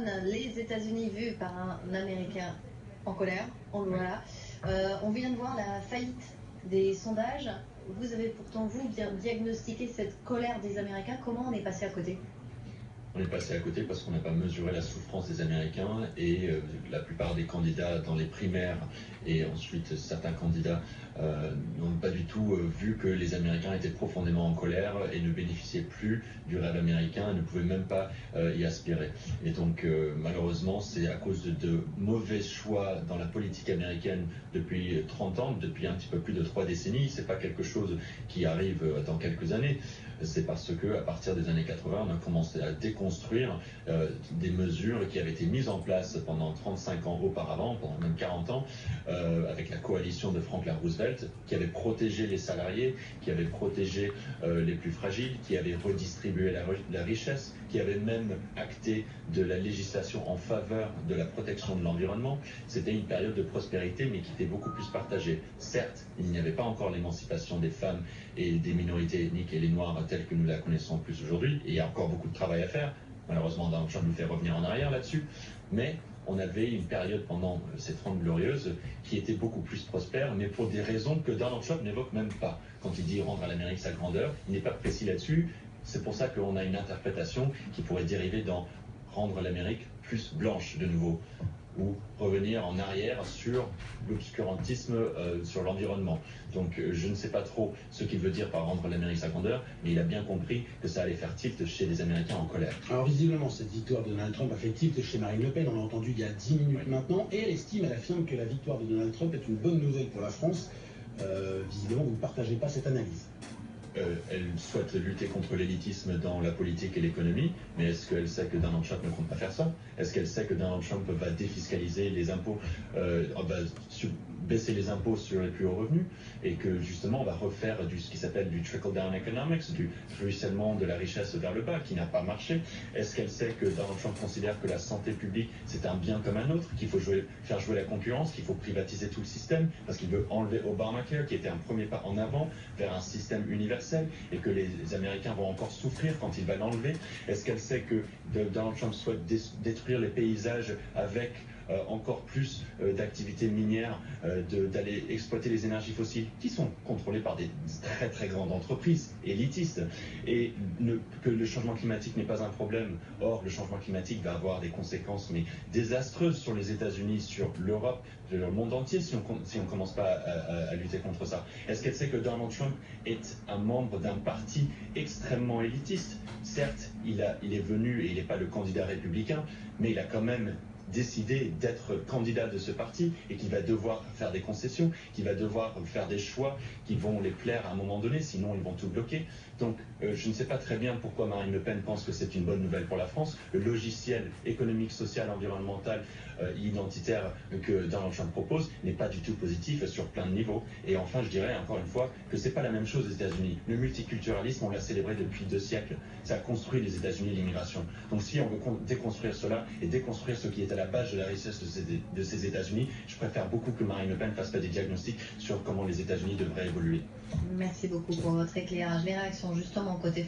Washington, les États-Unis vus par un Américain en colère, en voilà. On vient de voir la faillite des sondages. Vous avez pourtant, vous, diagnostiqué cette colère des Américains. Comment on est passé à côté ? On est passé à côté parce qu'on n'a pas mesuré la souffrance des Américains et la plupart des candidats dans les primaires et ensuite certains candidats n'ont pas du tout vu que les Américains étaient profondément en colère et ne bénéficiaient plus du rêve américain et ne pouvaient même pas y aspirer. Et donc malheureusement c'est à cause de mauvais choix dans la politique américaine depuis 30 ans, depuis un petit peu plus de 3 décennies. C'est pas quelque chose qui arrive dans quelques années. C'est parce que à partir des années 80, on a commencé à déconstruire des mesures qui avaient été mises en place pendant 35 ans auparavant, pendant même 40 ans, avec la coalition de Franklin Roosevelt, qui avait protégé les salariés, qui avait protégé les plus fragiles, qui avait redistribué la richesse, qui avait même acté de la législation en faveur de la protection de l'environnement. C'était une période de prospérité, mais qui était beaucoup plus partagée. Certes, il n'y avait pas encore l'émancipation des femmes et des minorités ethniques et les Noirs telle que nous la connaissons plus aujourd'hui, et il y a encore beaucoup de travail à faire. Malheureusement, Donald Trump nous fait revenir en arrière là-dessus, mais on avait une période pendant ces 30 glorieuses qui était beaucoup plus prospère, mais pour des raisons que Donald Trump n'évoque même pas. Quand il dit rendre à l'Amérique sa grandeur, il n'est pas précis là-dessus. C'est pour ça qu'on a une interprétation qui pourrait dériver dans rendre l'Amérique plus blanche de nouveau, ou revenir en arrière sur l'obscurantisme sur l'environnement. Donc je ne sais pas trop ce qu'il veut dire par rendre l'Amérique sa grandeur, mais il a bien compris que ça allait faire tilt chez les Américains en colère. Alors visiblement, cette victoire de Donald Trump a fait tilt chez Marine Le Pen, on l'a entendu il y a 10 minutes maintenant, et elle affirme que la victoire de Donald Trump est une bonne nouvelle pour la France. Visiblement, vous ne partagez pas cette analyse. Elle souhaite lutter contre l'élitisme dans la politique et l'économie, mais est-ce qu'elle sait que Donald Trump ne compte pas faire ça? Est-ce qu'elle sait que Donald Trump va défiscaliser les impôts, baisser les impôts sur les plus hauts revenus, et que justement on va refaire ce qui s'appelle du trickle-down economics, du ruissellement de la richesse vers le bas, qui n'a pas marché? Est-ce qu'elle sait que Donald Trump considère que la santé publique c'est un bien comme un autre, qu'il faut faire jouer la concurrence, qu'il faut privatiser tout le système, parce qu'il veut enlever Obamacare, qui était un premier pas en avant vers un système universel, et que les Américains vont encore souffrir quand il va l'enlever? Est-ce qu'elle sait que Donald Trump souhaite détruire les paysages avec encore plus d'activités minières, d'aller exploiter les énergies fossiles qui sont contrôlées par des très très grandes entreprises élitistes, et que le changement climatique n'est pas un problème? Or, le changement climatique va avoir des conséquences mais désastreuses sur les États-Unis, sur l'Europe, sur le monde entier si on ne commence pas à lutter contre ça. Est-ce qu'elle sait que Donald Trump est un membre d'un parti extrêmement élitiste? Certes, il est venu et il n'est pas le candidat républicain, mais il a quand même décidé d'être candidat de ce parti, et qu'il va devoir faire des concessions, qu'il va devoir faire des choix qui vont les plaire à un moment donné, sinon ils vont tout bloquer. Donc je ne sais pas très bien pourquoi Marine Le Pen pense que c'est une bonne nouvelle pour la France. Le logiciel économique, social, environnemental, identitaire que Donald Trump propose n'est pas du tout positif sur plein de niveaux. Et enfin, je dirais encore une fois que c'est pas la même chose aux États-Unis. Le multiculturalisme, on l'a célébré depuis 2 siècles. Ça a construit les États-Unis, l'immigration. Donc si on veut déconstruire cela et déconstruire ce qui est à la base de la richesse de ces États-Unis, je préfère beaucoup que Marine Le Pen fasse pas des diagnostics sur comment les États-Unis devraient évoluer. Merci beaucoup pour votre éclairage. Les réactions justement côté